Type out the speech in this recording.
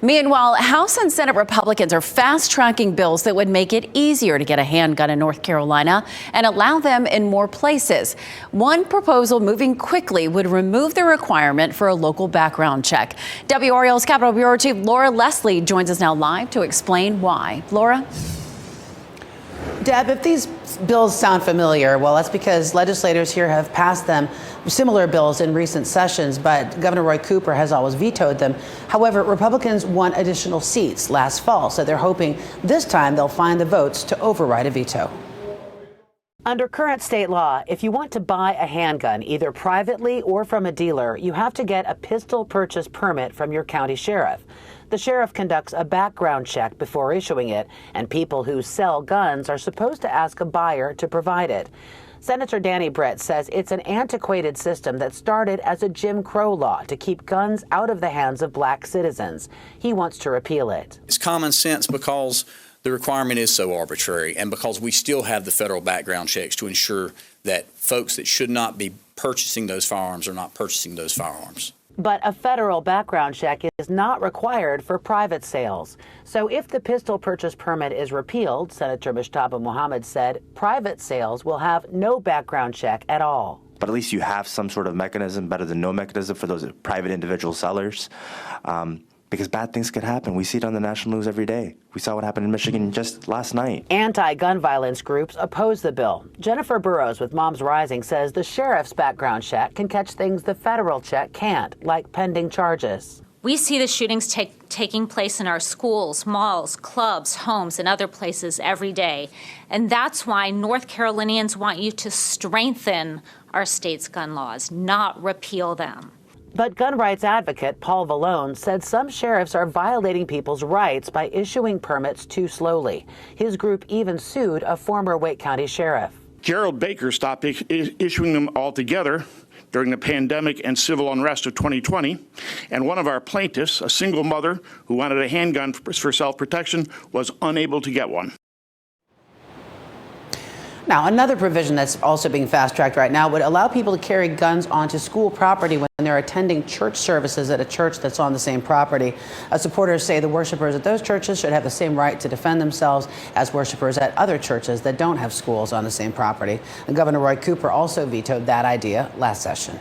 Meanwhile, House and Senate Republicans are fast-tracking bills that would make it easier to get a handgun in North Carolina and allow them in more places. One proposal moving quickly would remove the requirement for a local background check. WRAL's Capitol Bureau Chief Laura Leslie joins us now live to explain why. Laura? Deb, if these bills sound familiar, well, that's because legislators here have passed them, similar bills in recent sessions, but Governor Roy Cooper has always vetoed them. However, Republicans won additional seats last fall, so they're hoping this time they'll find the votes to override a veto. Under current state law, if you want to buy a handgun, either privately or from a dealer, you have to get a pistol purchase permit from your county sheriff. The sheriff conducts a background check before issuing it, and people who sell guns are supposed to ask a buyer to provide it. Senator Danny Britt says it's an antiquated system that started as a Jim Crow law to keep guns out of the hands of black citizens. He wants to repeal it. It's common sense because the requirement is so arbitrary and because we still have the federal background checks to ensure that folks that should not be purchasing those firearms are not purchasing those firearms. But a federal background check is not required for private sales. So if the pistol purchase permit is repealed, Senator Mushtaba Mohammed said private sales will have no background check at all. But at least you have some sort of mechanism, better than no mechanism for those private individual sellers. Because bad things could happen. We see it on the national news every day. We saw what happened in Michigan just last night. Anti-gun violence groups oppose the bill. Jennifer Burrows with Moms Rising says the sheriff's background check can catch things the federal check can't, like pending charges. We see the shootings taking place in our schools, malls, clubs, homes, and other places every day. And that's why North Carolinians want you to strengthen our state's gun laws, not repeal them. But gun rights advocate Paul Vallone said some sheriffs are violating people's rights by issuing permits too slowly. His group even sued a former Wake County sheriff. Gerald Baker stopped issuing them altogether during the pandemic and civil unrest of 2020. And one of our plaintiffs, a single mother who wanted a handgun for self-protection, was unable to get one. Now, another provision that's also being fast-tracked right now would allow people to carry guns onto school property when they're attending church services at a church that's on the same property. Supporters say the worshipers at those churches should have the same right to defend themselves as worshipers at other churches that don't have schools on the same property. And Governor Roy Cooper also vetoed that idea last session.